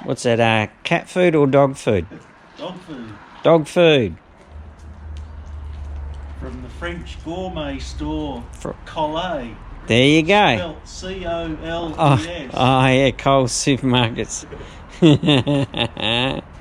What's that, cat food or dog food? Dog food. Dog food. From the French gourmet store, Collet. There you go. Spelt C-O-L-E-S. Oh yeah, Coles Supermarkets.